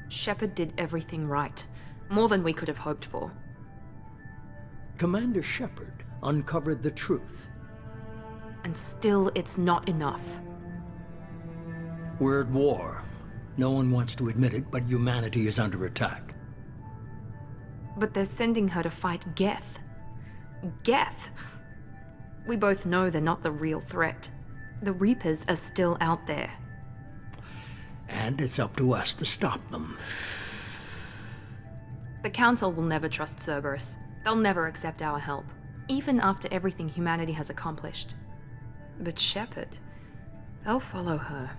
Shepard did everything right. More than we could have hoped for. Commander Shepard uncovered the truth. And still, it's not enough. We're at war. No one wants to admit it, but humanity is under attack. But they're sending her to fight Geth. Geth! We both know they're not the real threat. The Reapers are still out there. And it's up to us to stop them. The Council will never trust Cerberus. They'll never accept our help, even after everything humanity has accomplished. But Shepard, they'll follow her.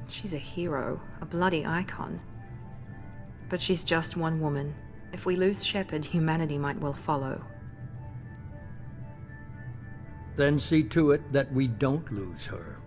She's a hero, a bloody icon. But she's just one woman. If we lose Shepard, humanity might well follow. Then see to it that we don't lose her.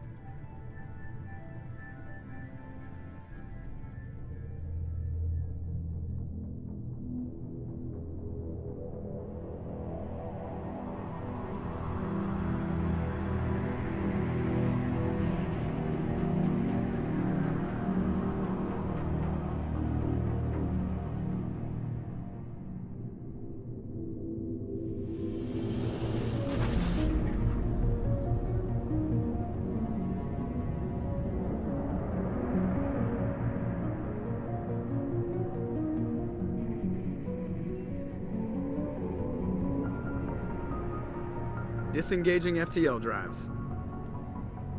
Disengaging FTL drives.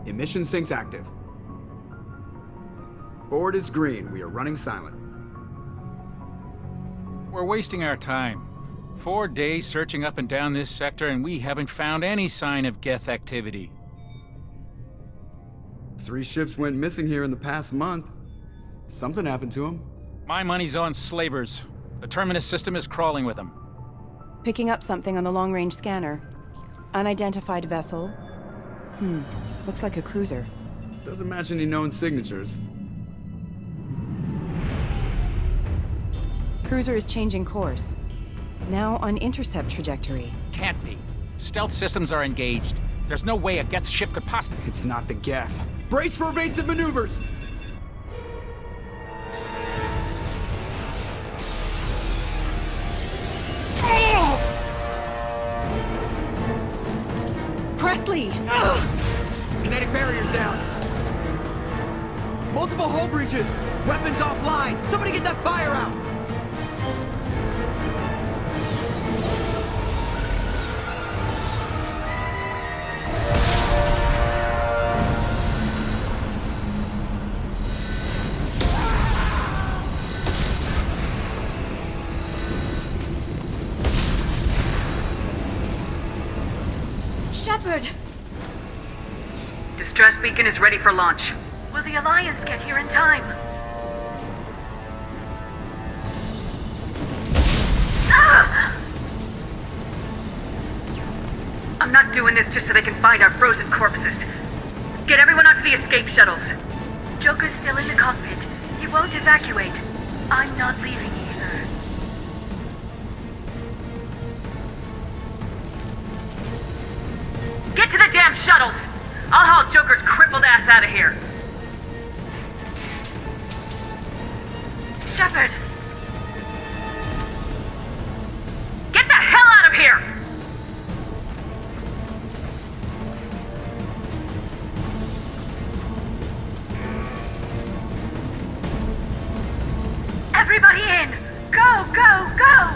Emission sinks active. Board is green. We are running silent. We're wasting our time. 4 days searching up and down this sector, and we haven't found any sign of Geth activity. 3 ships went missing here in the past month. Something happened to them. My money's on slavers. The Terminus system is crawling with them. Picking up something on the long-range scanner. Unidentified vessel. Looks like a cruiser. Doesn't match any known signatures. Cruiser is changing course. Now on intercept trajectory. Can't be. Stealth systems are engaged. There's no way a Geth ship could possibly... It's not the Geth. Brace for evasive maneuvers! Presley! Kinetic barriers down. Multiple hull breaches. Weapons offline. Somebody get that fire out. Shepard! Distress beacon is ready for launch. Will the Alliance get here in time? I'm not doing this just so they can find our frozen corpses. Get everyone onto the escape shuttles. Joker's still in the cockpit. He won't evacuate. I'm not leaving either. Get to the damn shuttles! I'll haul Joker's crippled ass out of here. Shepard! Get the hell out of here! Everybody in! Go, go, go!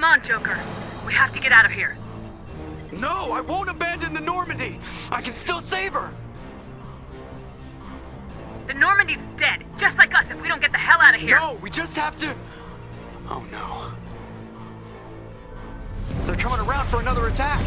on, Joker. We have to get out of here. No, I won't abandon the Normandy! I can still save her! The Normandy's dead, just like us if we don't get the hell out of here. No, we just have to... Oh no. They're coming around for another attack!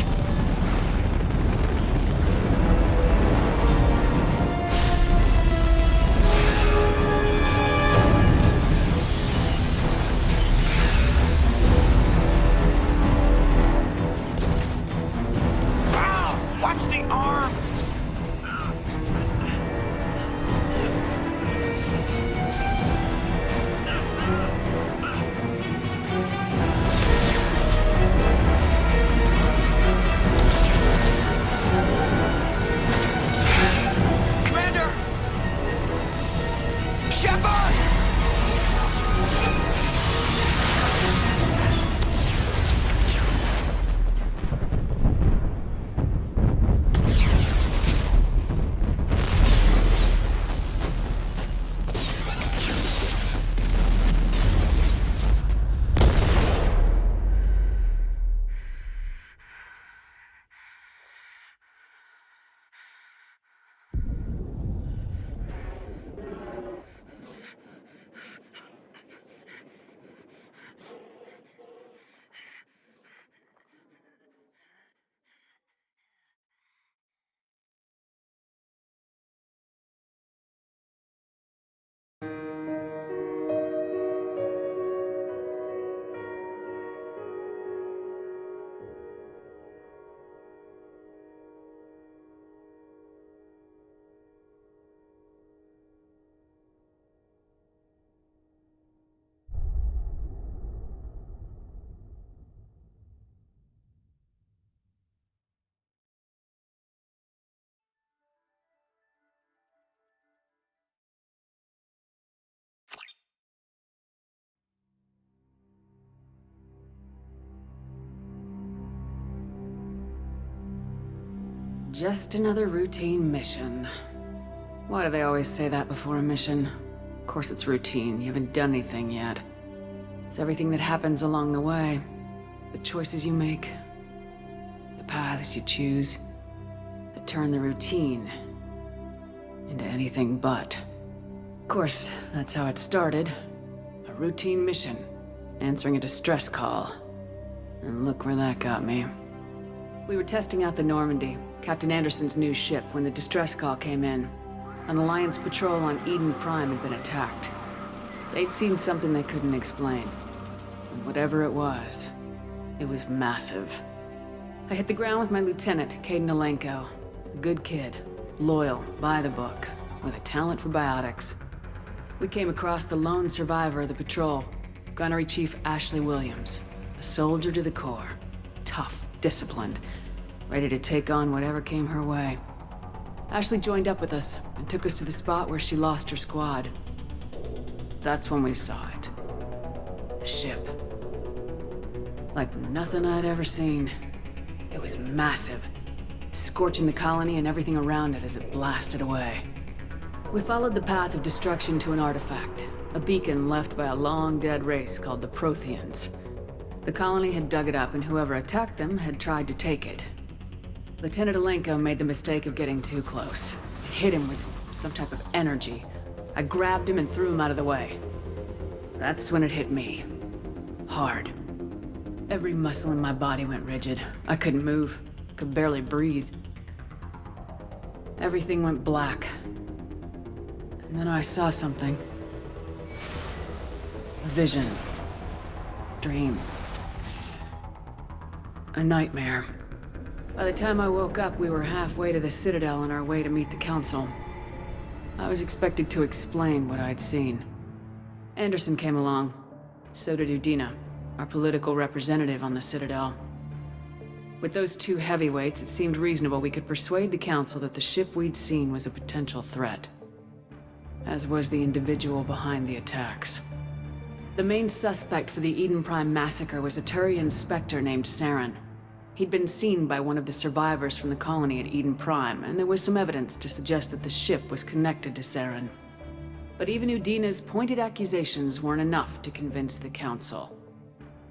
Watch the arm! Commander! Shepard! Just another routine mission. Why do they always say that before a mission? Of course it's routine, you haven't done anything yet. It's everything that happens along the way. The choices you make, the paths you choose, that turn the routine into anything but. Of course, that's how it started. A routine mission, answering a distress call. And look where that got me. We were testing out the Normandy, Captain Anderson's new ship, when the distress call came in. An Alliance patrol on Eden Prime had been attacked. They'd seen something they couldn't explain. And whatever it was massive. I hit the ground with my lieutenant, Caden Alenko. A good kid, loyal, by the book, with a talent for biotics. We came across the lone survivor of the patrol, Gunnery Chief Ashley Williams. A soldier to the core. Tough, disciplined, ready to take on whatever came her way. Ashley joined up with us and took us to the spot where she lost her squad. That's when we saw it. The ship. Like nothing I'd ever seen. It was massive, scorching the colony and everything around it as it blasted away. We followed the path of destruction to an artifact, a beacon left by a long-dead race called the Protheans. The colony had dug it up, and whoever attacked them had tried to take it. Lieutenant Alenko made the mistake of getting too close. It hit him with some type of energy. I grabbed him and threw him out of the way. That's when it hit me. Hard. Every muscle in my body went rigid. I couldn't move, could barely breathe. Everything went black. And then I saw something. A vision. Dream. A nightmare. By the time I woke up, we were halfway to the Citadel on our way to meet the Council. I was expected to explain what I'd seen. Anderson came along. So did Udina, our political representative on the Citadel. With those two heavyweights, it seemed reasonable we could persuade the Council that the ship we'd seen was a potential threat. As was the individual behind the attacks. The main suspect for the Eden Prime massacre was a Turian Spectre named Saren. He'd been seen by one of the survivors from the colony at Eden Prime, and there was some evidence to suggest that the ship was connected to Saren. But even Udina's pointed accusations weren't enough to convince the Council.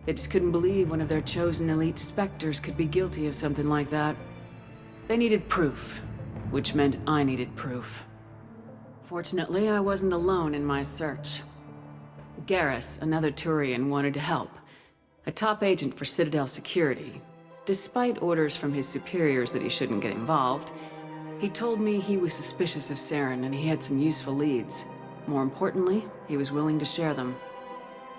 They just couldn't believe one of their chosen elite Spectres could be guilty of something like that. They needed proof, which meant I needed proof. Fortunately, I wasn't alone in my search. Garrus, another Turian, wanted to help. A top agent for Citadel Security. Despite orders from his superiors that he shouldn't get involved, he told me he was suspicious of Saren and he had some useful leads. More importantly, he was willing to share them.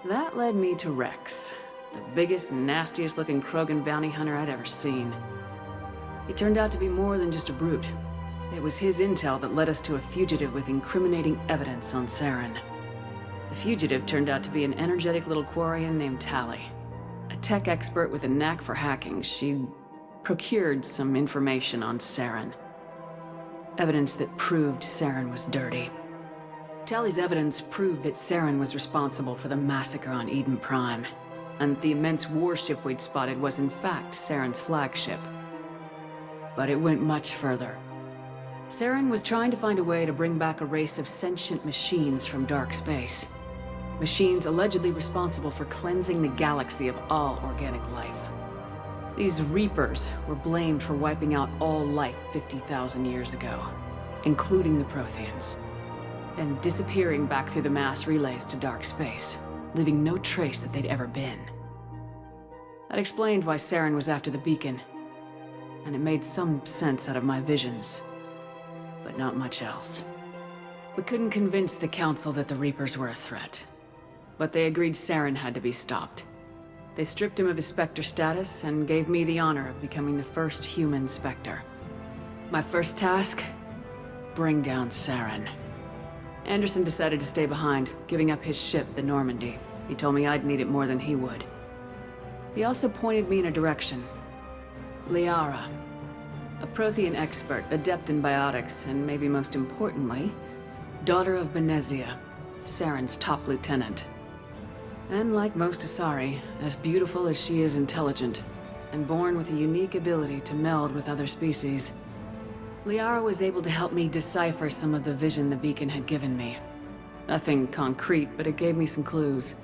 That led me to Rex, the biggest, nastiest looking Krogan bounty hunter I'd ever seen. He turned out to be more than just a brute. It was his intel that led us to a fugitive with incriminating evidence on Saren. The fugitive turned out to be an energetic little Quarian named Tali. A tech expert with a knack for hacking, she'd procured some information on Saren. Evidence that proved Saren was dirty. Tali's evidence proved that Saren was responsible for the massacre on Eden Prime, and the immense warship we'd spotted was in fact Saren's flagship. But it went much further. Saren was trying to find a way to bring back a race of sentient machines from dark space. Machines allegedly responsible for cleansing the galaxy of all organic life. These Reapers were blamed for wiping out all life 50,000 years ago, including the Protheans, and disappearing back through the mass relays to dark space, leaving no trace that they'd ever been. That explained why Saren was after the beacon, and it made some sense out of my visions, but not much else. We couldn't convince the Council that the Reapers were a threat, but they agreed Saren had to be stopped. They stripped him of his Spectre status and gave me the honor of becoming the first human Spectre. My first task? Bring down Saren. Anderson decided to stay behind, giving up his ship, the Normandy. He told me I'd need it more than he would. He also pointed me in a direction. Liara. A Prothean expert, adept in biotics, and maybe most importantly, daughter of Benezia, Saren's top lieutenant. And like most Asari, as beautiful as she is intelligent, and born with a unique ability to meld with other species. Liara was able to help me decipher some of the vision the beacon had given me. Nothing concrete, but it gave me some clues.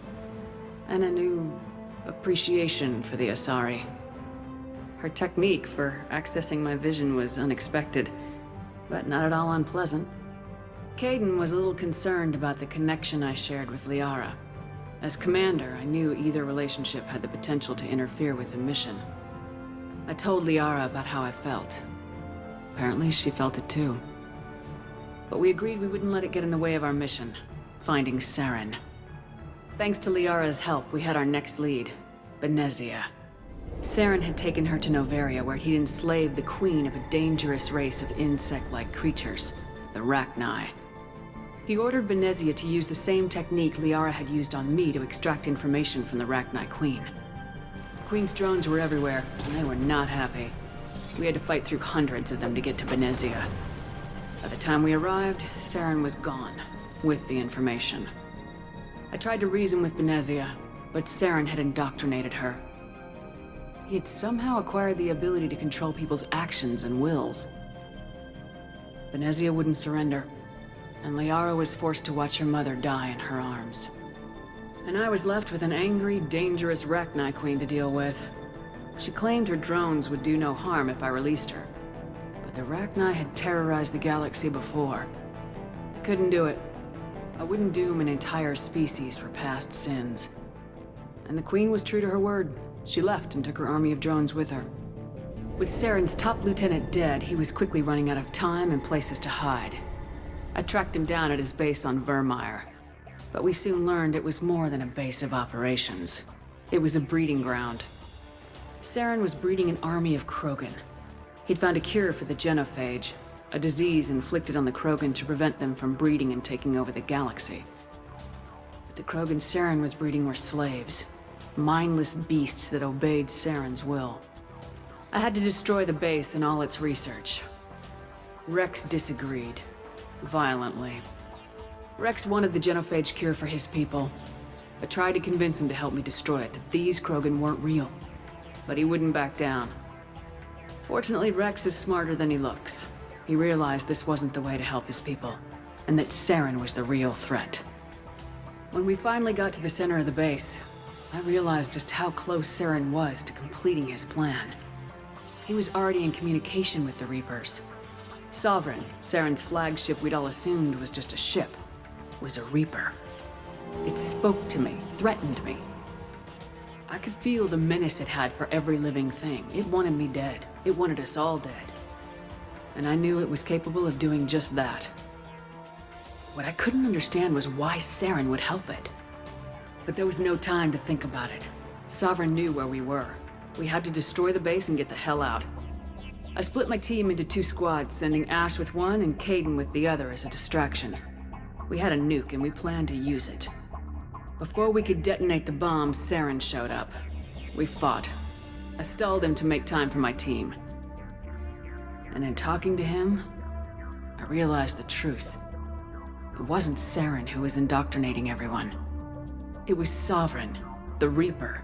And a new appreciation for the Asari. Her technique for accessing my vision was unexpected, but not at all unpleasant. Caden was a little concerned about the connection I shared with Liara. As commander, I knew either relationship had the potential to interfere with the mission. I told Liara about how I felt. Apparently, she felt it too. But we agreed we wouldn't let it get in the way of our mission, finding Saren. Thanks to Liara's help, we had our next lead, Benezia. Saren had taken her to Noveria, where he'd enslaved the queen of a dangerous race of insect-like creatures, the Rachni. He ordered Benezia to use the same technique Liara had used on me to extract information from the Rachni Queen. The Queen's drones were everywhere, and they were not happy. We had to fight through hundreds of them to get to Benezia. By the time we arrived, Saren was gone, with the information. I tried to reason with Benezia, but Saren had indoctrinated her. He had somehow acquired the ability to control people's actions and wills. Benezia wouldn't surrender, and Liara was forced to watch her mother die in her arms. And I was left with an angry, dangerous Rachni Queen to deal with. She claimed her drones would do no harm if I released her. But the Rachni had terrorized the galaxy before. I couldn't do it. I wouldn't doom an entire species for past sins. And the Queen was true to her word. She left and took her army of drones with her. With Saren's top lieutenant dead, he was quickly running out of time and places to hide. I tracked him down at his base on Vermeer, but we soon learned it was more than a base of operations. It was a breeding ground. Saren was breeding an army of Krogan. He'd found a cure for the genophage, a disease inflicted on the Krogan to prevent them from breeding and taking over the galaxy. But the Krogan Saren was breeding were slaves, mindless beasts that obeyed Saren's will. I had to destroy the base and all its research. Rex disagreed. Violently. Rex wanted the genophage cure for his people. I tried to convince him to help me destroy it, that these Krogan weren't real. But he wouldn't back down. Fortunately, Rex is smarter than he looks. He realized this wasn't the way to help his people, and that Saren was the real threat. When we finally got to the center of the base, I realized just how close Saren was to completing his plan. He was already in communication with the Reapers. Sovereign, Saren's flagship we'd all assumed was just a ship, was a Reaper. It spoke to me, threatened me. I could feel the menace it had for every living thing. It wanted me dead. It wanted us all dead. And I knew it was capable of doing just that. What I couldn't understand was why Saren would help it. But there was no time to think about it. Sovereign knew where we were. We had to destroy the base and get the hell out. I split my team into 2 squads, sending Ash with one and Caden with the other as a distraction. We had a nuke and we planned to use it. Before we could detonate the bomb, Saren showed up. We fought. I stalled him to make time for my team. And in talking to him, I realized the truth. It wasn't Saren who was indoctrinating everyone. It was Sovereign, the Reaper.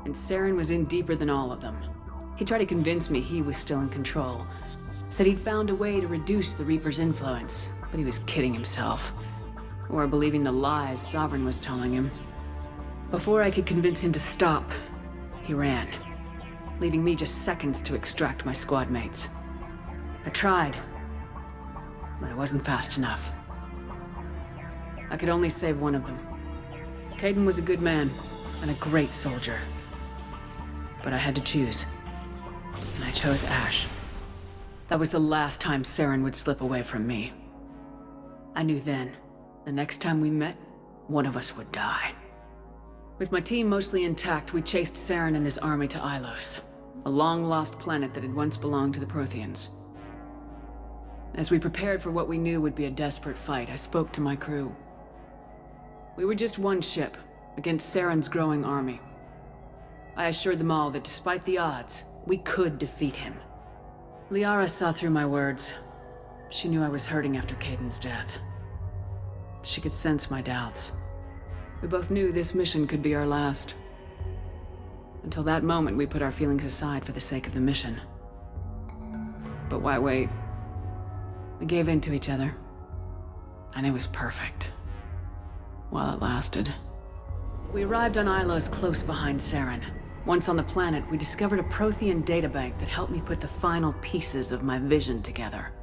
And Saren was in deeper than all of them. He tried to convince me he was still in control. Said he'd found a way to reduce the Reaper's influence, but he was kidding himself. Or believing the lies Sovereign was telling him. Before I could convince him to stop, he ran, leaving me just seconds to extract my squad mates. I tried, but it wasn't fast enough. I could only save one of them. Caden was a good man and a great soldier. But I had to choose, and I chose Ash. That was the last time Saren would slip away from me. I knew then, the next time we met, one of us would die. With my team mostly intact, we chased Saren and his army to Ilos, a long-lost planet that had once belonged to the Protheans. As we prepared for what we knew would be a desperate fight, I spoke to my crew. We were just one ship, against Saren's growing army. I assured them all that despite the odds, we could defeat him. Liara saw through my words. She knew I was hurting after Caden's death. She could sense my doubts. We both knew this mission could be our last. Until that moment, we put our feelings aside for the sake of the mission. But why wait? We gave in to each other. And it was perfect. While it lasted. We arrived on Ilos close behind Saren. Once on the planet, we discovered a Prothean databank that helped me put the final pieces of my vision together.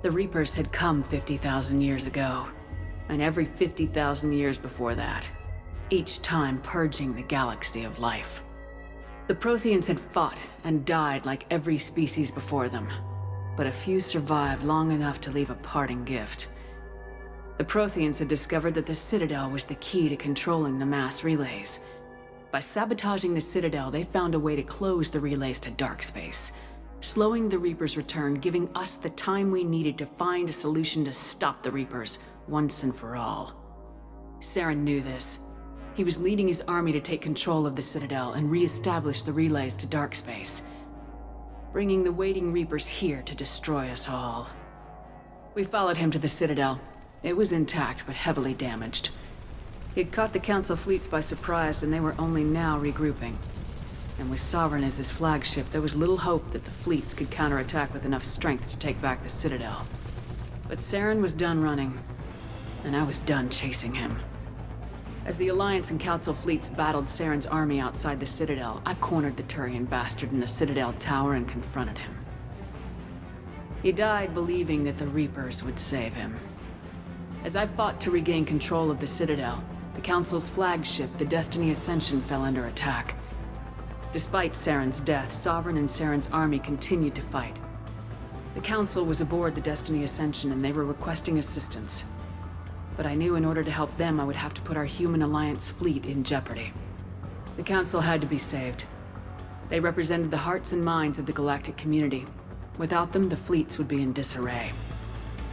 The Reapers had come 50,000 years ago, and every 50,000 years before that, each time purging the galaxy of life. The Protheans had fought and died like every species before them, but a few survived long enough to leave a parting gift. The Protheans had discovered that the Citadel was the key to controlling the mass relays. By sabotaging the Citadel, they found a way to close the relays to dark space, slowing the Reapers' return, giving us the time we needed to find a solution to stop the Reapers once and for all. Saren knew this. He was leading his army to take control of the Citadel and re-establish the relays to dark space, bringing the waiting Reapers here to destroy us all. We followed him to the Citadel. It was intact, but heavily damaged. He had caught the Council fleets by surprise, and they were only now regrouping. And with Sovereign as his flagship, there was little hope that the fleets could counterattack with enough strength to take back the Citadel. But Saren was done running, and I was done chasing him. As the Alliance and Council fleets battled Saren's army outside the Citadel, I cornered the Turian bastard in the Citadel tower and confronted him. He died believing that the Reapers would save him. As I fought to regain control of the Citadel, the Council's flagship, the Destiny Ascension, fell under attack. Despite Saren's death, Sovereign and Saren's army continued to fight. The Council was aboard the Destiny Ascension and they were requesting assistance. But I knew in order to help them, I would have to put our human Alliance fleet in jeopardy. The Council had to be saved. They represented the hearts and minds of the galactic community. Without them, the fleets would be in disarray.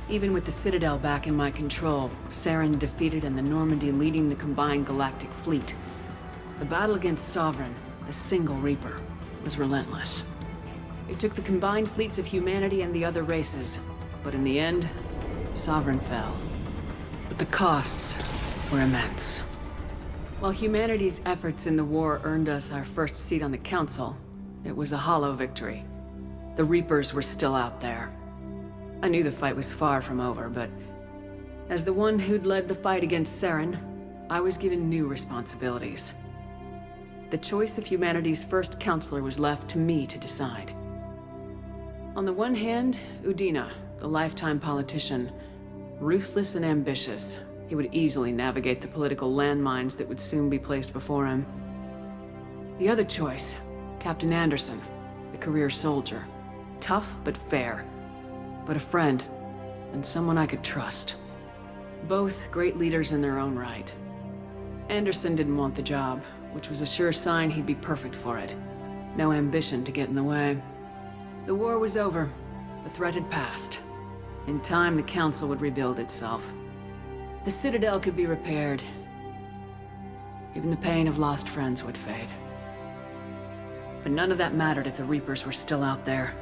Even with the Citadel back in my control, Saren defeated and the Normandy leading the combined galactic fleet, the battle against Sovereign, a single Reaper, was relentless. It took the combined fleets of humanity and the other races, but in the end, Sovereign fell. But the costs were immense. While humanity's efforts in the war earned us our first seat on the Council, it was a hollow victory. The Reapers were still out there. I knew the fight was far from over, but as the one who'd led the fight against Saren, I was given new responsibilities. the choice of humanity's first counselor was left to me to decide. On the one hand, Udina, the lifetime politician, ruthless and ambitious. He would easily navigate the political landmines that would soon be placed before him. The other choice, Captain Anderson, the career soldier. Tough but fair, but a friend, and someone I could trust. Both great leaders in their own right. Anderson didn't want the job, which was a sure sign he'd be perfect for it. No ambition to get in the way. The war was over. The threat had passed. In time, the Council would rebuild itself. The Citadel could be repaired. Even the pain of lost friends would fade. But none of that mattered if the Reapers were still out there.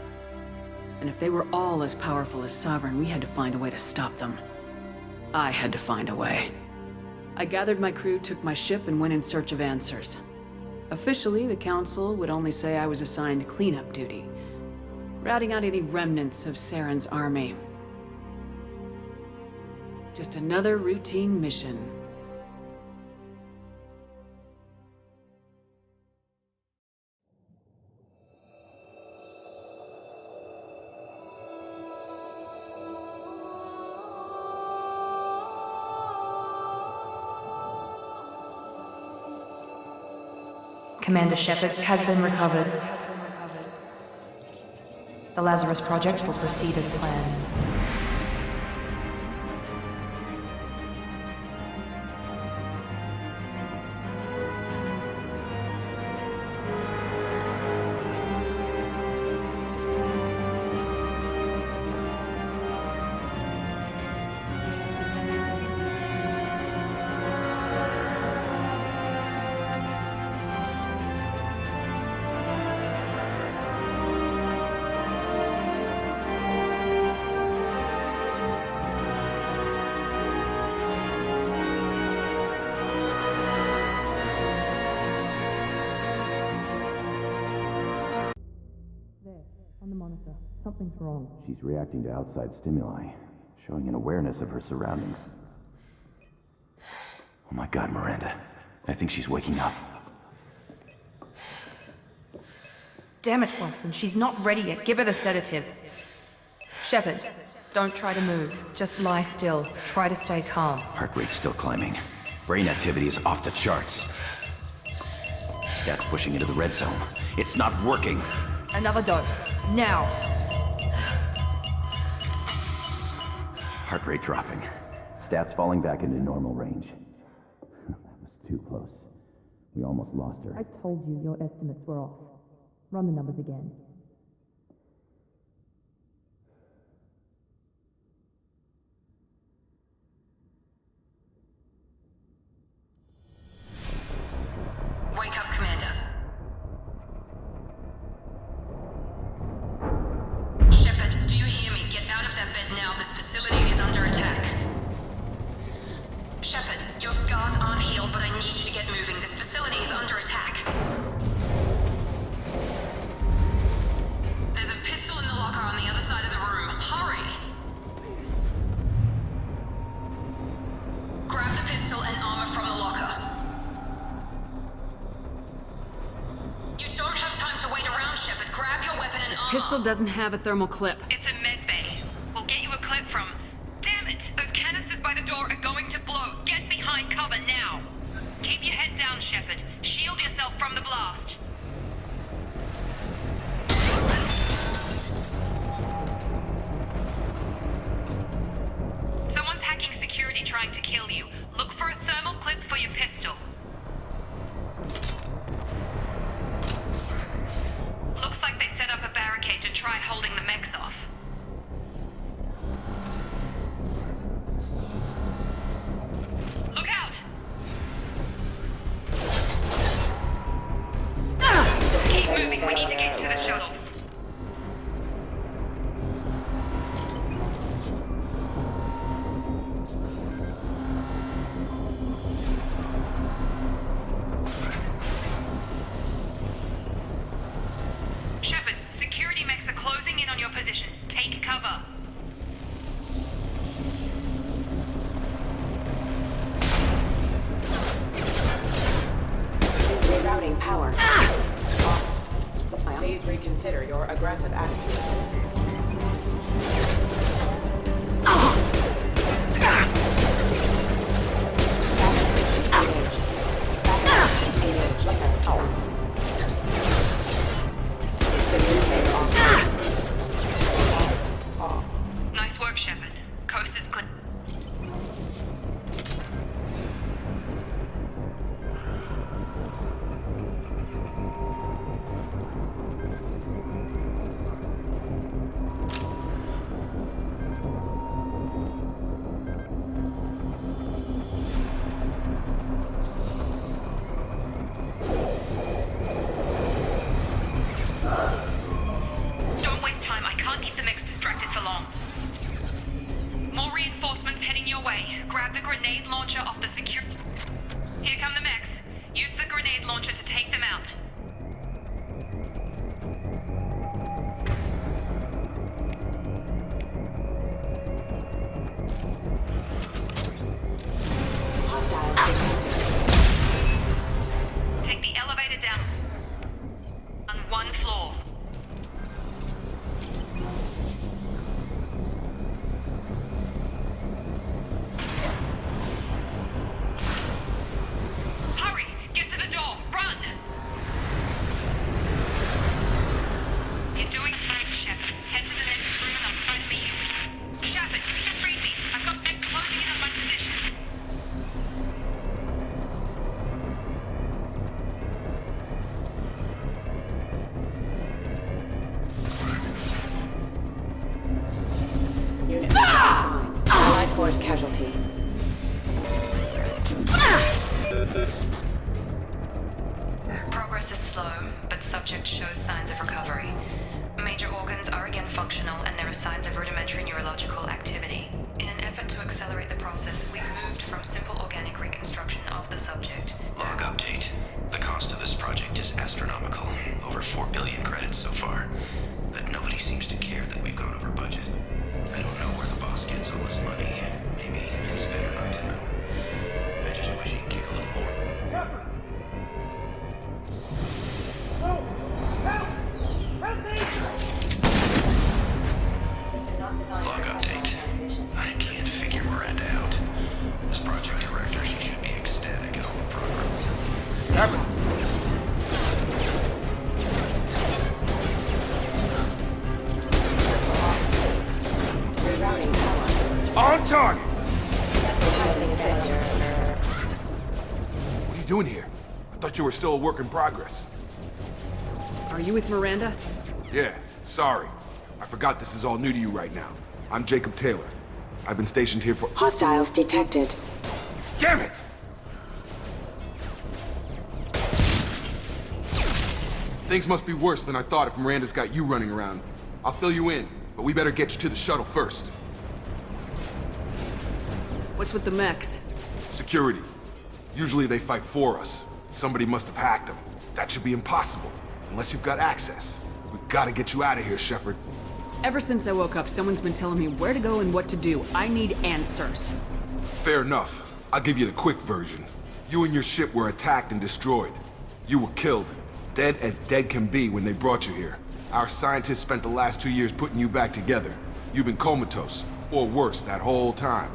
And if they were all as powerful as Sovereign, we had to find a way to stop them. I had to find a way. I gathered my crew, took my ship, and went in search of answers. Officially, the Council would only say I was assigned cleanup duty, routing out any remnants of Saren's army. Just another routine mission. Commander Shepard has been recovered. The Lazarus Project will proceed as planned. On the monitor. Something's wrong. She's reacting to outside stimuli, showing an awareness of her surroundings. Oh my god, Miranda. I think she's waking up. Damn it, Wilson. She's not ready yet. Give her the sedative. Shepard, don't try to move. Just lie still. Try to stay calm. Heart rate's still climbing. Brain activity is off the charts. Stats pushing into the red zone. It's not working. Another dose. Now. Heart rate dropping. Stats falling back into normal range. That was too close. We almost lost her. I told you your estimates were off. Run the numbers again. Wake up, Commander. Shepard, do you hear me? Get out of that bed now. This facility is under attack. Shepard, your scars aren't healed, but I need you to get moving. This facility is under attack. There's a pistol in the locker on the other side of the room. Hurry! Grab the pistol and armor from the locker. You don't have time to wait around, Shepard. Grab your weapon and armor. Pistol doesn't have a thermal clip. It's a med bay. We'll get you a clip from... Damn it! Those canisters by the door are going to blow. Get behind cover now. Keep your head down, Shepard. Shield yourself from the blast. Someone's hacking security trying to kill you. Look for a thermal clip for your pistol. Looks like they set up a barricade to try holding the mechs off. Look out! Keep moving, we need to get to the shuttles. Shepard, security mechs are closing in on your position. Take cover. Rerouting. Rerouting power. Please reconsider your aggressive attitude. Nice work, Shepard. Coast is clear. Don't waste time. I can't keep the mix distracted for long. More reinforcements heading your way. Grab the grenade launcher off the secure... Here come the mechs. Use the grenade launcher to take them out. Hostiles detected. Take the elevator down. On one floor. Hurry! Get to the door! Run! You're doing fine, Shepard. Head to the next room and I'll try to meet you. Shepard, read me. I've got them closing in on my position. Unit fine. Allied force casualty. Progress is slow, but subject shows signs of recovery. Major organs are again functional, and there are signs of rudimentary neurological activity. In an effort to accelerate the process, we've moved from simple organic reconstruction of the subject. Log update. The cost of this project is astronomical. Over 4 billion credits so far. But nobody seems to care that we've gone over budget. I don't know where the boss gets all this money. Maybe it's better not to know. I just wish he'd kick a little more. Log update. I can't figure Miranda out. As project director, she should be ecstatic at all the progress. Rerouting power. On target! Detecting failure. What are you doing here? I thought you were still a work in progress. Are you with Miranda? Yeah, sorry. I forgot this is all new to you right now. I'm Jacob Taylor. I've been stationed here for— Hostiles detected. Damn it! Things must be worse than I thought if Miranda's got you running around. I'll fill you in, but we better get you to the shuttle first. What's with the mechs? Security. Usually they fight for us. Somebody must have hacked them. That should be impossible, unless you've got access. We've got to get you out of here, Shepard. Ever since I woke up, someone's been telling me where to go and what to do. I need answers. Fair enough. I'll give you the quick version. You and your ship were attacked and destroyed. You were killed. Dead as dead can be when they brought you here. Our scientists spent the last 2 years putting you back together. You've been comatose, or worse, that whole time.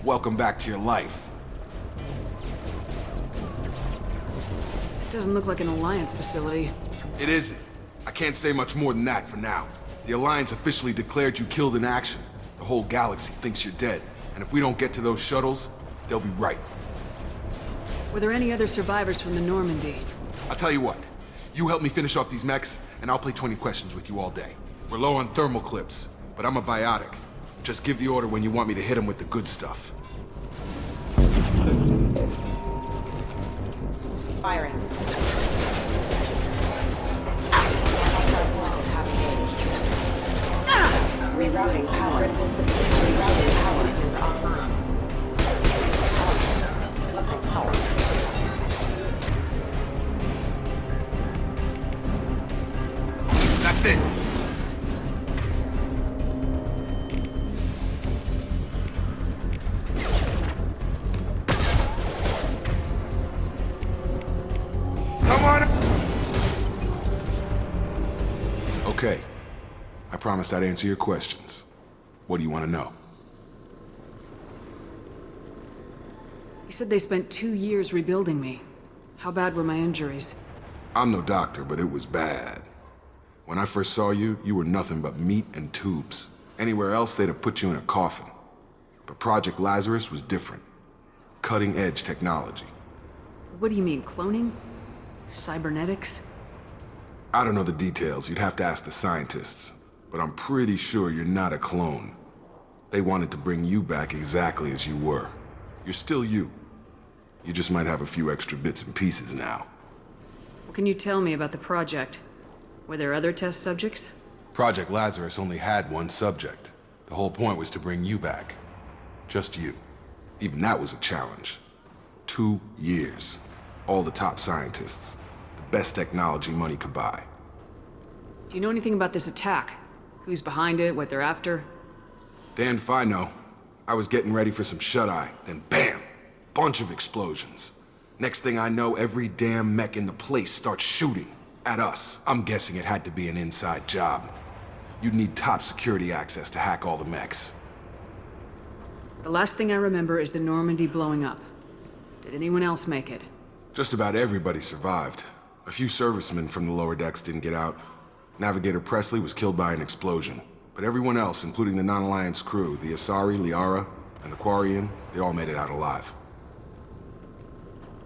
Welcome back to your life. This doesn't look like an Alliance facility. It isn't. I can't say much more than that for now. The Alliance officially declared you killed in action. The whole galaxy thinks you're dead. And if we don't get to those shuttles, they'll be right. Were there any other survivors from the Normandy? I'll tell you what. You help me finish off these mechs, and I'll play 20 questions with you all day. We're low on thermal clips, but I'm a biotic. Just give the order when you want me to hit them with the good stuff. Firing. Rerouting power. Rerouting power. Power. That's it. Come Okay. I promised I'd answer your questions. What do you want to know? You said they spent 2 years rebuilding me. How bad were my injuries? I'm no doctor, but it was bad. When I first saw you, you were nothing but meat and tubes. Anywhere else, they'd have put you in a coffin. But Project Lazarus was different. Cutting-edge technology. What do you mean, cloning? Cybernetics? I don't know the details. You'd have to ask the scientists. But I'm pretty sure you're not a clone. They wanted to bring you back exactly as you were. You're still you. You just might have a few extra bits and pieces now. What can you tell me about the project? Were there other test subjects? Project Lazarus only had one subject. The whole point was to bring you back. Just you. Even that was a challenge. 2 years. All the top scientists. The best technology money could buy. Do you know anything about this attack? Who's behind it, what they're after? Damned if I know. I was getting ready for some shut-eye, then BAM! Bunch of explosions. Next thing I know, every damn mech in the place starts shooting. At us. I'm guessing it had to be an inside job. You'd need top security access to hack all the mechs. The last thing I remember is the Normandy blowing up. Did anyone else make it? Just about everybody survived. A few servicemen from the lower decks didn't get out. Navigator Presley was killed by an explosion. But everyone else, including the non-Alliance crew, the Asari, Liara, and the Quarian, they all made it out alive.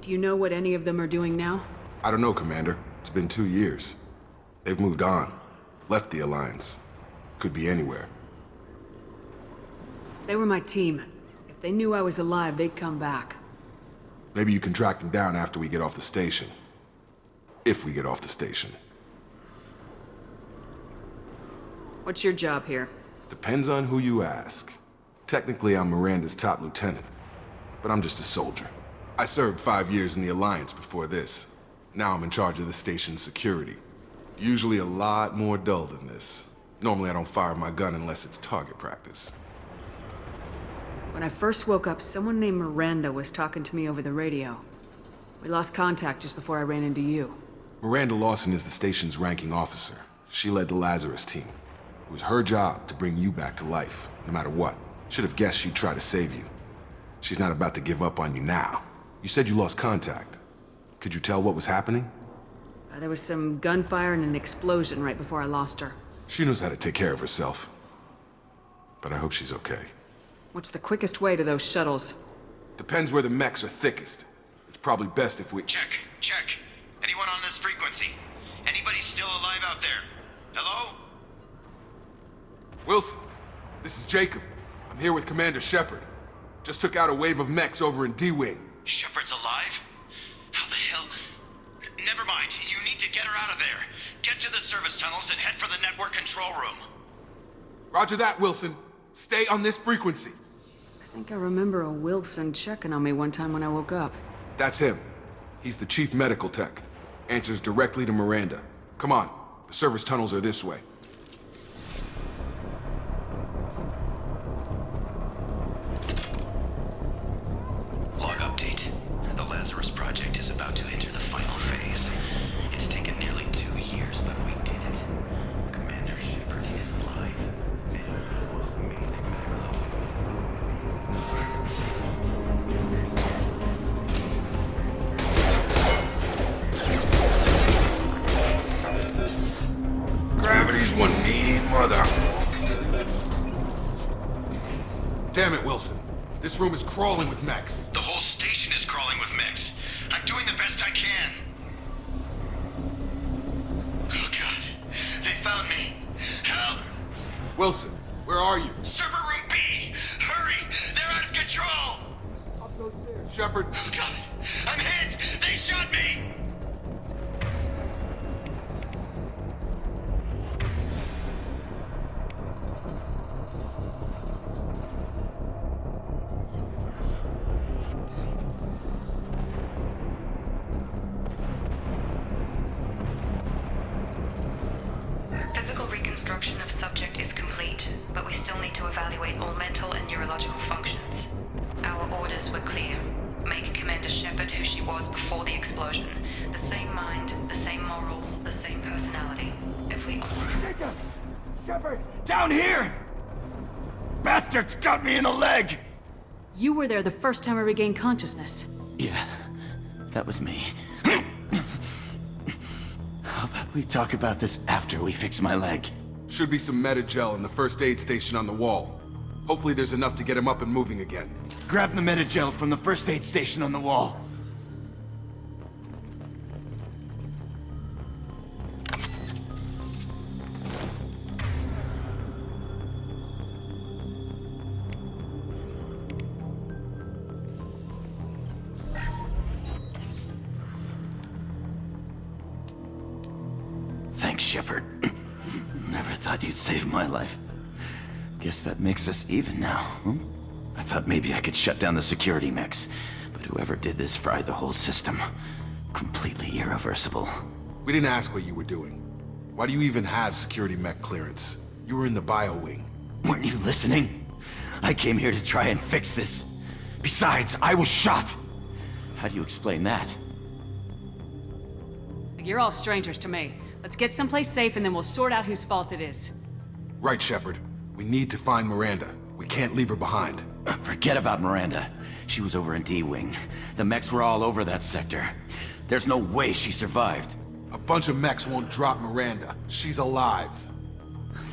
Do you know what any of them are doing now? I don't know, Commander. It's been 2 years. They've moved on. Left the Alliance. Could be anywhere. They were my team. If they knew I was alive, they'd come back. Maybe you can track them down after we get off the station. If we get off the station. What's your job here? Depends on who you ask. Technically, I'm Miranda's top lieutenant. But I'm just a soldier. I served 5 years in the Alliance before this. Now I'm in charge of the station's security. Usually a lot more dull than this. Normally I don't fire my gun unless it's target practice. When I first woke up, someone named Miranda was talking to me over the radio. We lost contact just before I ran into you. Miranda Lawson is the station's ranking officer. She led the Lazarus team. It was her job to bring you back to life, no matter what. Should have guessed she'd try to save you. She's not about to give up on you now. You said you lost contact. Could you tell what was happening? There was some gunfire and an explosion right before I lost her. She knows how to take care of herself. But I hope she's okay. What's the quickest way to those shuttles? Depends where the mechs are thickest. It's probably best if we... Check. Anyone on this frequency? Anybody still alive out there? Hello? Wilson, this is Jacob. I'm here with Commander Shepard. Just took out a wave of mechs over in D-Wing. Shepard's alive? How the hell? Never mind. You need to get her out of there. Get to the service tunnels and head for the network control room. Roger that, Wilson. Stay on this frequency. I think I remember a Wilson checking on me one time when I woke up. That's him. He's the chief medical tech. Answers directly to Miranda. Come on. The service tunnels are this way. Log update. The Lazarus project is about to enter the final phase. It's taken nearly 2 years, but we did it. Commander Shepard is alive. And he was made Gravity's one mean mother. Damn it, Wilson. This room is crawling with mechs. The whole station is crawling with mechs. I'm doing the best I can. Oh God, they found me. Help! Wilson, where are you? Server room B! Hurry! They're out of control! Up those stairs, Shepard. Oh God, I'm hit! They shot me! Physical reconstruction of subject is complete, but we still need to evaluate all mental and neurological functions. Our orders were clear. Make Commander Shepard who she was before the explosion. The same mind, the same morals, the same personality. If we all... Jacob! Shepard! Down here! Bastards got me in the leg! You were there the first time I regained consciousness. Yeah, that was me. How about we talk about this after we fix my leg? Should be some Metagel in the first aid station on the wall. Hopefully there's enough to get him up and moving again. Grab the Metagel from the first aid station on the wall. Thanks, Shepard. Never thought you'd save my life. Guess that makes us even now, hmm? I thought maybe I could shut down the security mechs, but whoever did this fried the whole system. Completely irreversible. We didn't ask what you were doing. Why do you even have security mech clearance? You were in the bio wing. Weren't you listening? I came here to try and fix this. Besides, I was shot. How do you explain that? You're all strangers to me. Let's get someplace safe and then we'll sort out whose fault it is. Right, Shepard. We need to find Miranda. We can't leave her behind. Forget about Miranda. She was over in D-Wing. The mechs were all over that sector. There's no way she survived. A bunch of mechs won't drop Miranda. She's alive.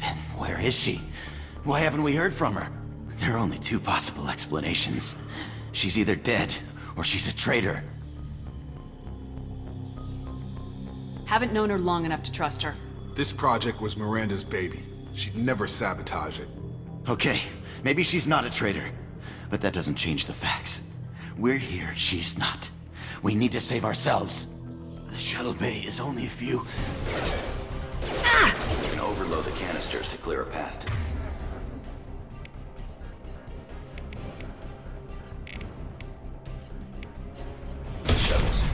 Then where is she? Why haven't we heard from her? There are only two possible explanations. She's either dead, or she's a traitor. Haven't known her long enough to trust her. This project was Miranda's baby. She'd never sabotage it. Okay, maybe she's not a traitor. But that doesn't change the facts. We're here, she's not. We need to save ourselves. The shuttle bay is only a few... You can overload the canisters to clear a path to... Shuttles.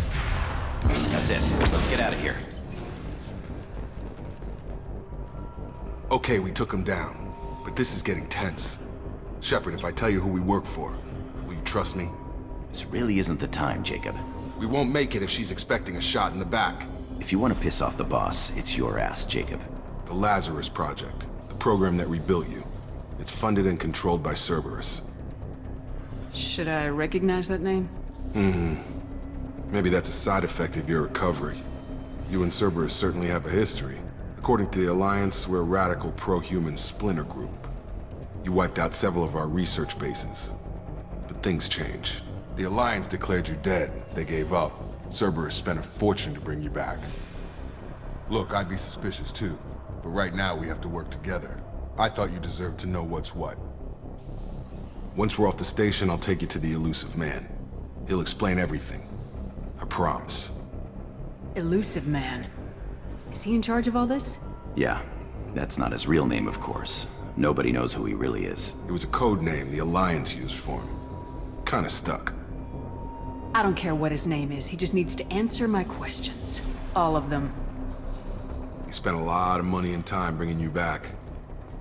That's it. Let's get out of here. Okay, we took him down. But this is getting tense. Shepard, if I tell you who we work for, will you trust me? This really isn't the time, Jacob. We won't make it if she's expecting a shot in the back. If you want to piss off the boss, it's your ass, Jacob. The Lazarus Project. The program that rebuilt you. It's funded and controlled by Cerberus. Should I recognize that name? Maybe that's a side effect of your recovery. You and Cerberus certainly have a history. According to the Alliance, we're a radical pro-human splinter group. You wiped out several of our research bases. But things change. The Alliance declared you dead. They gave up. Cerberus spent a fortune to bring you back. Look, I'd be suspicious too. But right now we have to work together. I thought you deserved to know what's what. Once we're off the station, I'll take you to the elusive man. He'll explain everything. I promise. Elusive Man. Is he in charge of all this? Yeah, that's not his real name, of course. Nobody knows who he really is. It was a code name the Alliance used for him. Kinda stuck. I don't care what his name is. He just needs to answer my questions. All of them. He spent a lot of money and time bringing you back.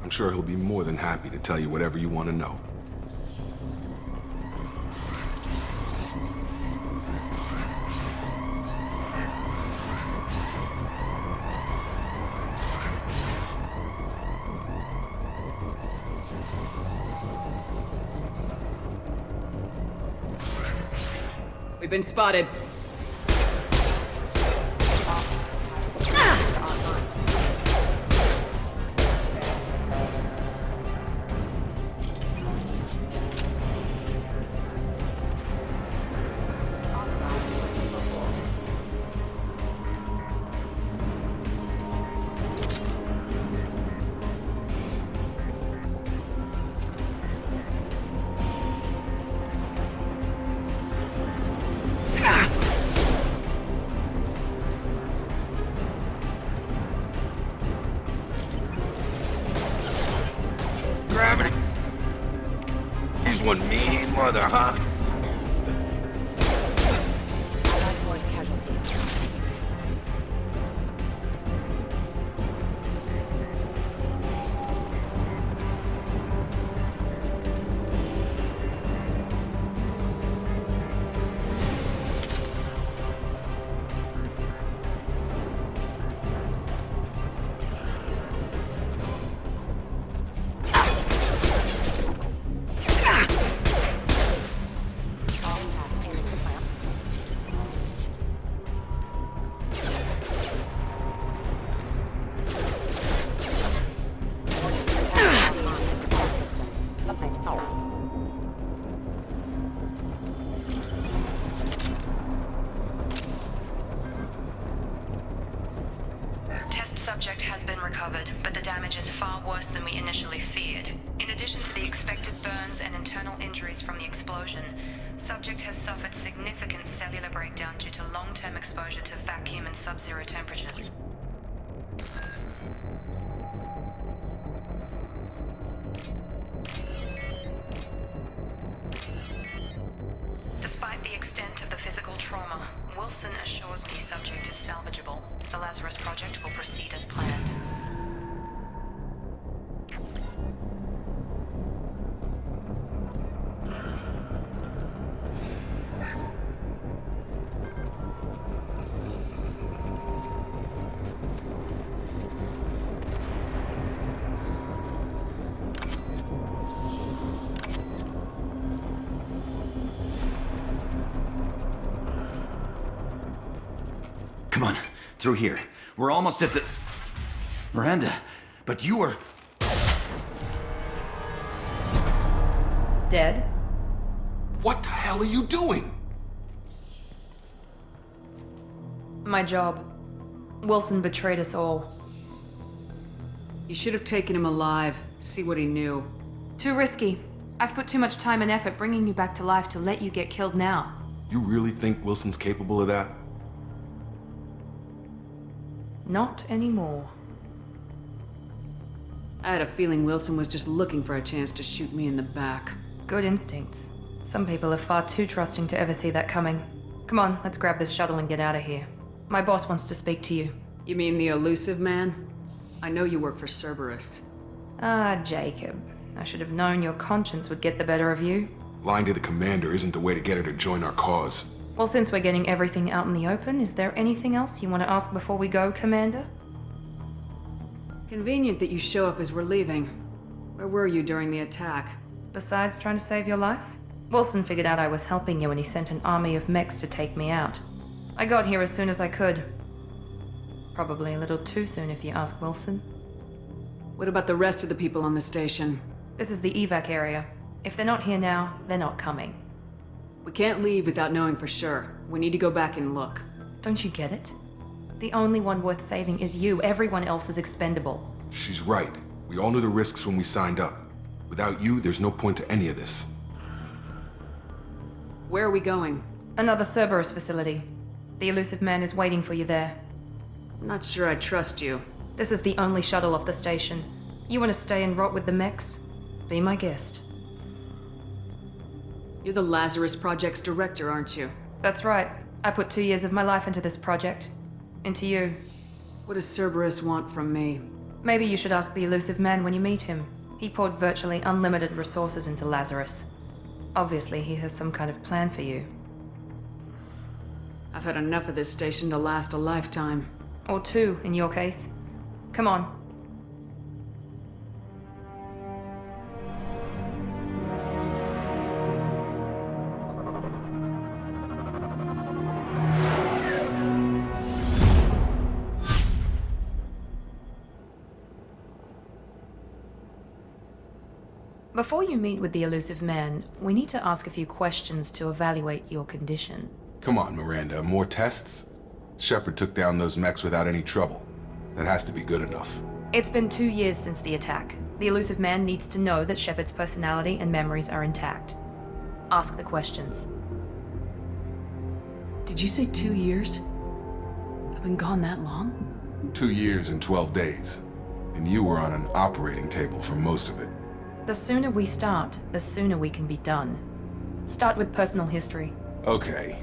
I'm sure he'll be more than happy to tell you whatever you want to know. We've been spotted. Gravity. He's one mean mother, huh? Allied force casualty. Subject has been recovered, but the damage is far worse than we initially feared. In addition to the expected burns and internal injuries from the explosion, Subject has suffered significant cellular breakdown due to long-term exposure to vacuum and sub-zero temperatures. Despite the extent of the physical trauma, Wilson assures me Subject is salvageable. The Lazarus Project will proceed as planned. Come on, through here. We're almost at the... Miranda, but you were... Dead? What the hell are you doing? My job. Wilson betrayed us all. You should have taken him alive, see what he knew. Too risky. I've put too much time and effort bringing you back to life to let you get killed now. You really think Wilson's capable of that? Not anymore. I had a feeling Wilson was just looking for a chance to shoot me in the back. Good instincts. Some people are far too trusting to ever see that coming. Come on, let's grab this shuttle and get out of here. My boss wants to speak to you. You mean the elusive man? I know you work for Cerberus. Ah, Jacob. I should have known your conscience would get the better of you. Lying to the commander isn't the way to get her to join our cause. Well, since we're getting everything out in the open, is there anything else you want to ask before we go, Commander? Convenient that you show up as we're leaving. Where were you during the attack? Besides trying to save your life? Wilson figured out I was helping you and he sent an army of mechs to take me out. I got here as soon as I could. Probably a little too soon if you ask Wilson. What about the rest of the people on the station? This is the evac area. If they're not here now, they're not coming. We can't leave without knowing for sure. We need to go back and look. Don't you get it? The only one worth saving is you. Everyone else is expendable. She's right. We all knew the risks when we signed up. Without you, there's no point to any of this. Where are we going? Another Cerberus facility. The elusive man is waiting for you there. I'm not sure I trust you. This is the only shuttle off the station. You want to stay and rot with the mechs? Be my guest. You're the Lazarus Project's director, aren't you? That's right. I put 2 years of my life into this project. Into you. What does Cerberus want from me? Maybe you should ask the elusive man when you meet him. He poured virtually unlimited resources into Lazarus. Obviously, he has some kind of plan for you. I've had enough of this station to last a lifetime. Or 2, in your case. Come on. Before you meet with the elusive man, we need to ask a few questions to evaluate your condition. Come on, Miranda, more tests? Shepard took down those mechs without any trouble. That has to be good enough. It's been 2 years since the attack. The elusive man needs to know that Shepard's personality and memories are intact. Ask the questions. Did you say 2 years? I've been gone that long? 2 years and 12 days. And you were on an operating table for most of it. The sooner we start, the sooner we can be done. Start with personal history. Okay.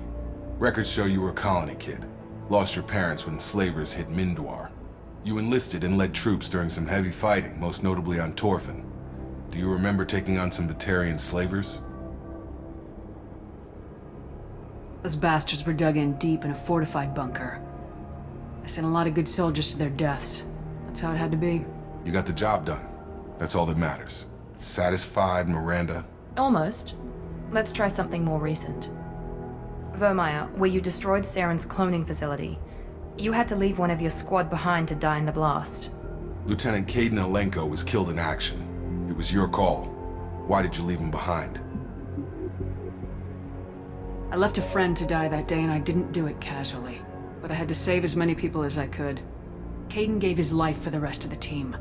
Records show you were a colony kid. Lost your parents when slavers hit Mindwar. You enlisted and led troops during some heavy fighting, most notably on Torfin. Do you remember taking on some Batarian slavers? Those bastards were dug in deep in a fortified bunker. I sent a lot of good soldiers to their deaths. That's how it had to be. You got the job done. That's all that matters. Satisfied, Miranda? Almost. Let's try something more recent. Vermeer, where you destroyed Saren's cloning facility. You had to leave one of your squad behind to die in the blast. Lieutenant Caden Alenko was killed in action. It was your call. Why did you leave him behind? I left a friend to die that day and I didn't do it casually. But I had to save as many people as I could. Caden gave his life for the rest of the team.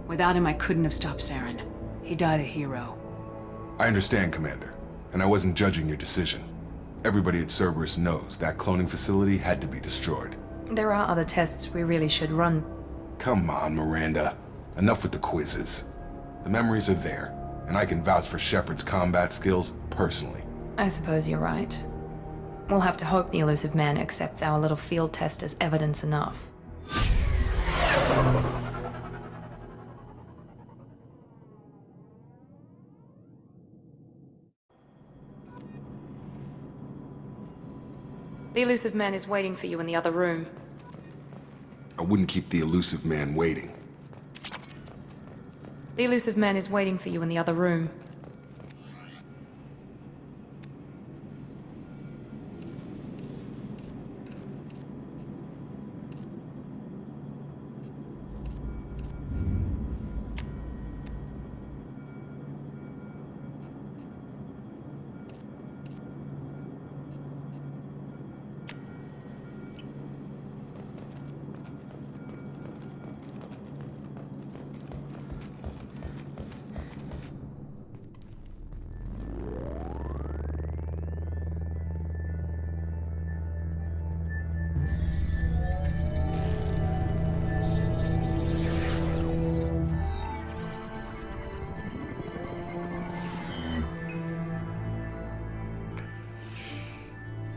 Without him, I couldn't have stopped Saren. He died a hero. I understand, Commander, and I wasn't judging your decision. Everybody at Cerberus knows that cloning facility had to be destroyed. There are other tests we really should run. Come on, Miranda. Enough with the quizzes. The memories are there, and I can vouch for Shepard's combat skills personally. I suppose you're right. We'll have to hope the elusive man accepts our little field test as evidence enough. The elusive man is waiting for you in the other room. I wouldn't keep the elusive man waiting. The elusive man is waiting for you in the other room.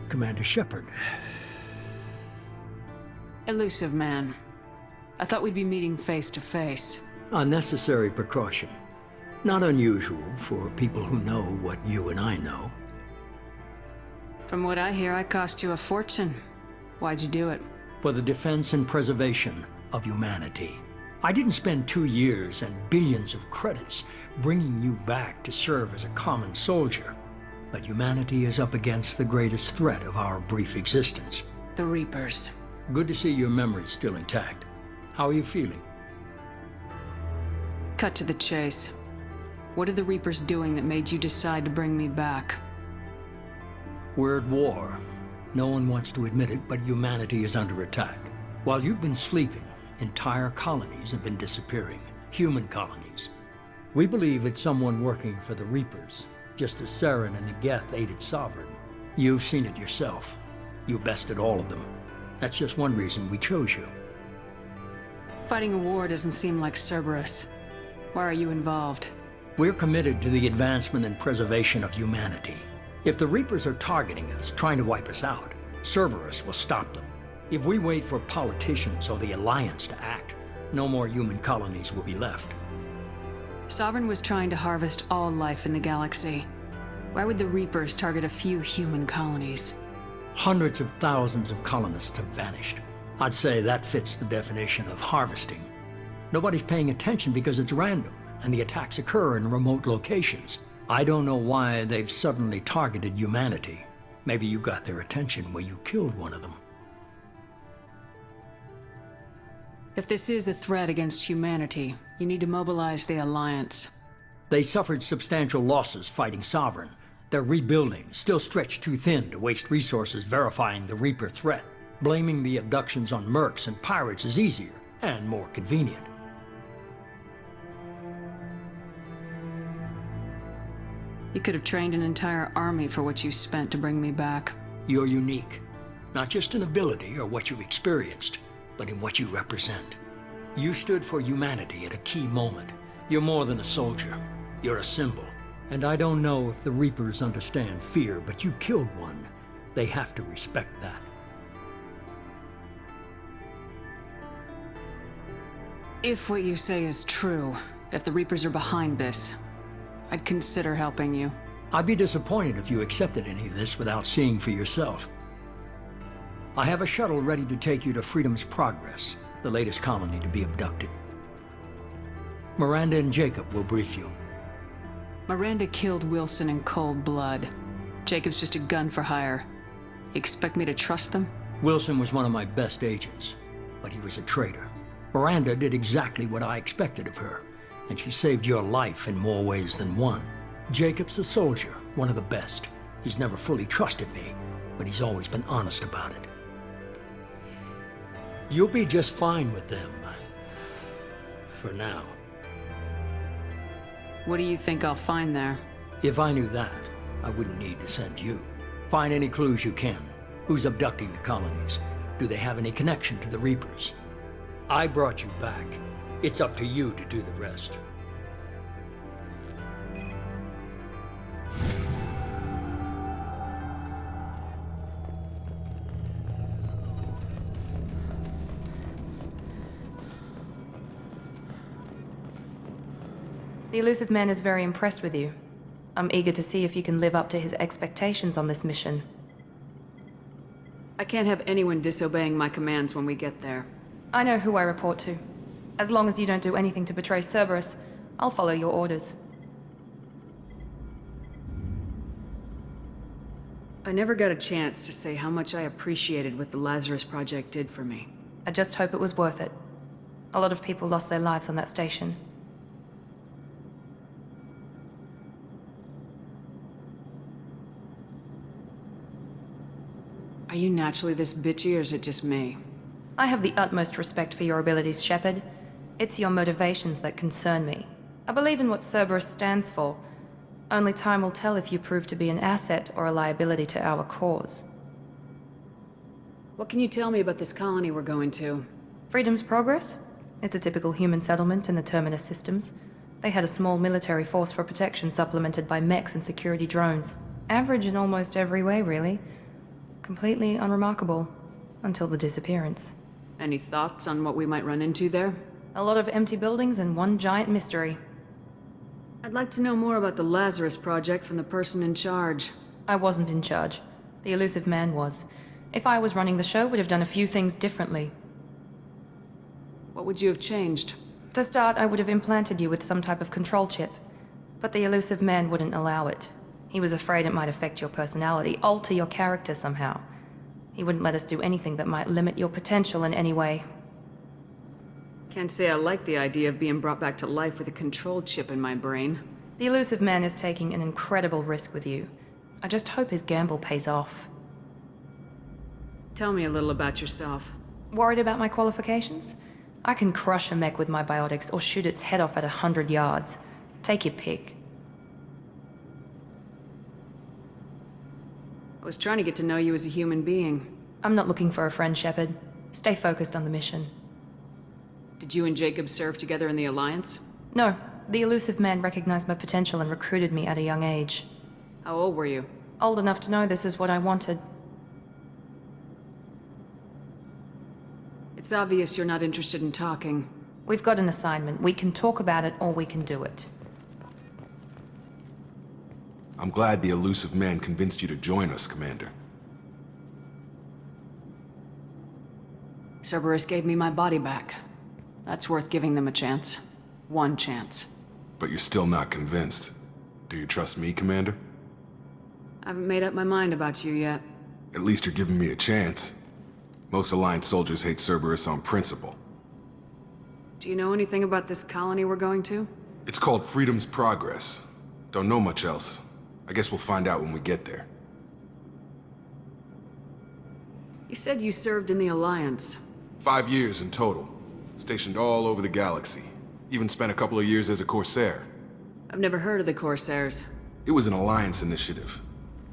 Commander Shepard. Elusive man. I thought we'd be meeting face to face. A necessary precaution. Not unusual for people who know what you and I know. From what I hear, I cost you a fortune. Why'd you do it? For the defense and preservation of humanity. I didn't spend 2 years and billions of credits bringing you back to serve as a common soldier. But humanity is up against the greatest threat of our brief existence. The Reapers. Good to see your memory's still intact. How are you feeling? Cut to the chase. What are the Reapers doing that made you decide to bring me back? We're at war. No one wants to admit it, but humanity is under attack. While you've been sleeping, entire colonies have been disappearing. Human colonies. We believe it's someone working for the Reapers, just as Saren and Negeth aided Sovereign. You've seen it yourself. You bested all of them. That's just one reason we chose you. Fighting a war doesn't seem like Cerberus. Why are you involved? We're committed to the advancement and preservation of humanity. If the Reapers are targeting us, trying to wipe us out, Cerberus will stop them. If we wait for politicians or the Alliance to act, no more human colonies will be left. Sovereign was trying to harvest all life in the galaxy. Why would the Reapers target a few human colonies? Hundreds of thousands of colonists have vanished. I'd say that fits the definition of harvesting. Nobody's paying attention because it's random, and the attacks occur in remote locations. I don't know why they've suddenly targeted humanity. Maybe you got their attention when you killed one of them. If this is a threat against humanity, you need to mobilize the Alliance. They suffered substantial losses fighting Sovereign. They're rebuilding, still stretched too thin to waste resources verifying the Reaper threat. Blaming the abductions on mercs and pirates is easier and more convenient. You could have trained an entire army for what you spent to bring me back. You're unique, not just in ability or what you've experienced, but in what you represent. You stood for humanity at a key moment. You're more than a soldier. You're a symbol. And I don't know if the Reapers understand fear, but you killed one. They have to respect that. If what you say is true, if the Reapers are behind this, I'd consider helping you. I'd be disappointed if you accepted any of this without seeing for yourself. I have a shuttle ready to take you to Freedom's Progress, the latest colony to be abducted. Miranda and Jacob will brief you. Miranda killed Wilson in cold blood. Jacob's just a gun for hire. You expect me to trust them? Wilson was one of my best agents, but he was a traitor. Miranda did exactly what I expected of her, and she saved your life in more ways than one. Jacob's a soldier, one of the best. He's never fully trusted me, but he's always been honest about it. You'll be just fine with them. For now. What do you think I'll find there? If I knew that, I wouldn't need to send you. Find any clues you can. Who's abducting the colonies? Do they have any connection to the Reapers? I brought you back. It's up to you to do the rest. The Elusive Man is very impressed with you. I'm eager to see if you can live up to his expectations on this mission. I can't have anyone disobeying my commands when we get there. I know who I report to. As long as you don't do anything to betray Cerberus, I'll follow your orders. I never got a chance to say how much I appreciated what the Lazarus Project did for me. I just hope it was worth it. A lot of people lost their lives on that station. Are you naturally this bitchy, or is it just me? I have the utmost respect for your abilities, Shepard. It's your motivations that concern me. I believe in what Cerberus stands for. Only time will tell if you prove to be an asset or a liability to our cause. What can you tell me about this colony we're going to? Freedom's Progress? It's a typical human settlement in the Terminus systems. They had a small military force for protection supplemented by mechs and security drones. Average in almost every way, really. Completely unremarkable. Until the disappearance. Any thoughts on what we might run into there? A lot of empty buildings and one giant mystery. I'd like to know more about the Lazarus Project from the person in charge. I wasn't in charge. The Elusive Man was. If I was running the show, would have done a few things differently. What would you have changed? To start, I would have implanted you with some type of control chip. But the Elusive Man wouldn't allow it. He was afraid it might affect your personality, alter your character somehow. He wouldn't let us do anything that might limit your potential in any way. Can't say I like the idea of being brought back to life with a control chip in my brain. The Elusive Man is taking an incredible risk with you. I just hope his gamble pays off. Tell me a little about yourself. Worried about my qualifications? I can crush a mech with my biotics or shoot its head off at 100 yards. Take your pick. I was trying to get to know you as a human being. I'm not looking for a friend, Shepard. Stay focused on the mission. Did you and Jacob serve together in the Alliance? No. The Elusive Man recognized my potential and recruited me at a young age. How old were you? Old enough to know this is what I wanted. It's obvious you're not interested in talking. We've got an assignment. We can talk about it or we can do it. I'm glad the Elusive Man convinced you to join us, Commander. Cerberus gave me my body back. That's worth giving them a chance. One chance. But you're still not convinced. Do you trust me, Commander? I haven't made up my mind about you yet. At least you're giving me a chance. Most Alliance soldiers hate Cerberus on principle. Do you know anything about this colony we're going to? It's called Freedom's Progress. Don't know much else. I guess we'll find out when we get there. You said you served in the Alliance. 5 years in total. Stationed all over the galaxy. Even spent a couple of years as a Corsair. I've never heard of the Corsairs. It was an Alliance initiative.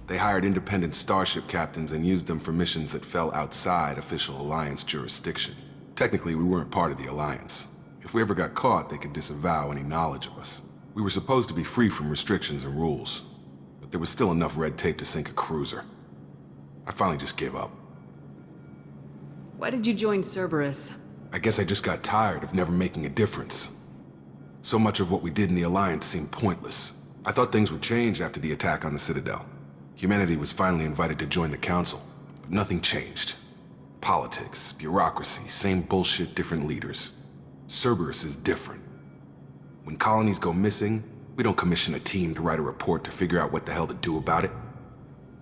They hired independent starship captains and used them for missions that fell outside official Alliance jurisdiction. Technically, we weren't part of the Alliance. If we ever got caught, they could disavow any knowledge of us. We were supposed to be free from restrictions and rules. But there was still enough red tape to sink a cruiser. I finally just gave up. Why did you join Cerberus? I guess I just got tired of never making a difference. So much of what we did in the Alliance seemed pointless. I thought things would change after the attack on the Citadel. Humanity was finally invited to join the Council, but nothing changed. Politics, bureaucracy, same bullshit, different leaders. Cerberus is different. When colonies go missing, we don't commission a team to write a report to figure out what the hell to do about it.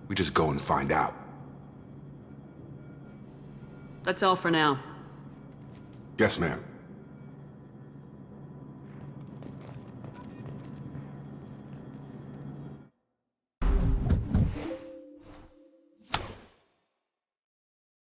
We just go and find out. That's all for now. Yes, ma'am.